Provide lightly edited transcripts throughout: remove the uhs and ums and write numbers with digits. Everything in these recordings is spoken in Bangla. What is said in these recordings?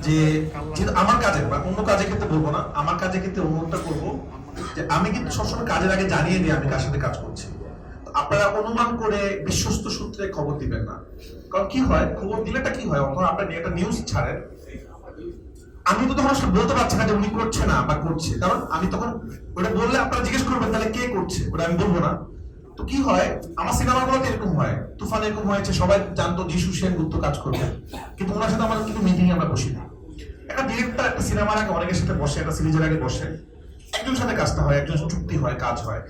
যে যেহেতু আমার কাজে বা অন্য কাজের ক্ষেত্রে বলবো না, আমার কাজের ক্ষেত্রে অনুরোধটা করবো যে আমি কিন্তু সবসময় কাজের আগে জানিয়ে দিই আমি কার সাথে কাজ করছি। আপনারা অনুমান করে বিশ্বস্ত সূত্রে খবর দিবেন না। কারণ কি হয়, খবর দিলেটা কি হয়, অথবা আপনি একটা নিউজ ছাড়েন, আমি তো তখন আসলে বলতে পারছি না যে উনি করছে না বা করছে, কারণ আমি তখন ওটা বললে আপনারা জিজ্ঞেস করবেন তাহলে কে করছে, ওটা আমি বলবো না। তো কি হয়, আমার সিনেমাগুলোতে এরকম হয়, তুফান এরকম হয়েছে, সবাই জানতো যিশু সেনগুপ্ত কাজ করবে, কিন্তু ওনার সাথে আমাদের কিন্তু মিটিং আমরা বসি না। একটা ডিরেক্টর একটা সিনেমার আগে অনেকের সাথে বসে, একটা সিরিজের আগে বসে, একজনের সাথে কাজটা হয়, একজন চুক্তি হয়, কাজ হয়।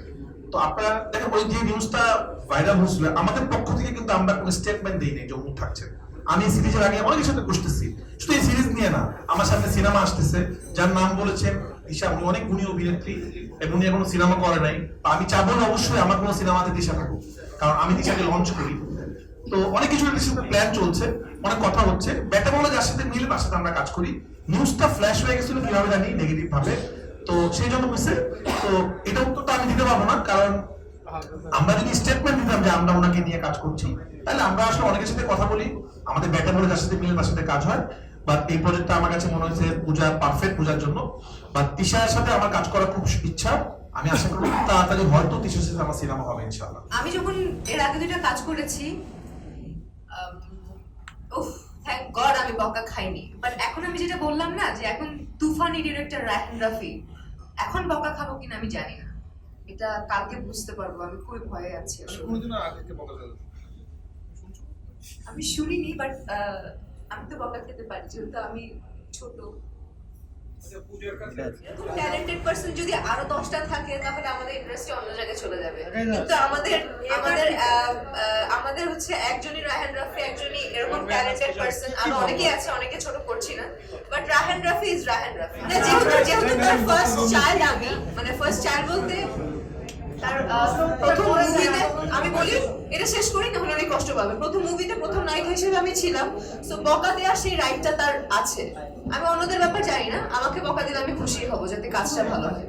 তো আপনারা দেখেন ওই যে নিউজটা ভাইরাল হয়েছিল, আমাদের পক্ষ থেকে কিন্তু আমরা কোনো স্টেটমেন্ট দিই নাই যে অমুক থাকছে। আমি এই সিরিজের আগে অনেকের সাথে বসতেছি, শুধু এই সিরিজ নিয়ে না, আমার সামনে সিনেমা আসতেছে যার নাম বলেছেন দিশা, উনি অনেক গুণী অভিনেত্রী এবং উনি এখনো সিনেমা করে নাই। আমি চাবো না অবশ্যই আমার কোনো সিনেমাতে দিশা থাকুক, কারণ আমি দিশাকে লঞ্চ করি। তো অনেক কিছু প্ল্যান চলছে, অনেক কথা হচ্ছে, ব্যাটা বলে যার সাথে মিলে তার সাথে আমরা কাজ করি। নিউজটা ফ্ল্যাশ হয়ে গেছিল কিভাবে জানি, নেগেটিভ ভাবে, তো সেই জন্য হয়েছে। তো এটা উত্তরটা আমি দিতে পারবো না, কারণ আমরা যদি স্টেটমেন্ট দিতাম যে আমরা ওনাকে নিয়ে কাজ করছি, তাহলে আমরা আসলে অনেকের সাথে কথা বলি, আমাদের ব্যাটা বলে যার সাথে মিলে তার সাথে কাজ হয়। বাট এই প্রজেক্টটা আমার কাছে মনে হয়েছে পূজা পারফেক্ট, পূজার জন্য। বাট তিশার সাথে আমার কাজ করার খুব ইচ্ছা, আমি আশা করি তাড়াতাড়ি হয়তো তিশার সাথে আমার সিনেমা হবে ইনশাআল্লাহ। আমি যখন এর আগে দুইটা কাজ করেছি, উফ থ্যাংক গড আমি বকা খাইনি। বাট এখন আমি যেটা বললাম না, যে এখন তুফানি ডিরেক্টর রায়হান রাফি, এখন বকা খাবো কিনা আমি জানি না, এটা কালকে বুঝতে পারবো। আমি খুবই ভয়ে আছি। আমি শুনিনি, বাট আমি তো বকা খেতে পারি, যেহেতু আমি ছোট। এরকম ট্যালেন্টেড পারসন যদি আরো 10টা থাকে, তাহলে আমাদের ইন্ডাস্ট্রি অন্য জায়গায় চলে যাবে। কিন্তু আমাদের আমাদের আমাদের হচ্ছে একজনই রায়হান রাফি, একজনই এরকম ট্যালেন্টেড পারসন, আরো অনেকেই আছে, অনেকে ছোট করছি না, বাট রায়হান রাফি ইজ রায়হান রাফি। যেহেতু তার ফার্স্ট চাইল্ড, আমি মানে ফার্স্ট চাইল্ড বলতে তার প্রথম মুভিতে, আমি বলি এটা শেষ করি না হলে অনেক কষ্ট পাবে, প্রথম মুভিতে প্রথম নায়িকা হিসেবে আমি ছিলাম, সো বকা দেওয়ার সেই রাইটটা তার আছে। আমি অন্যদের ব্যাপার জানি না, আমাকে বকা দিলে আমি খুশি হব যাতে কাজটা ভালো হয়।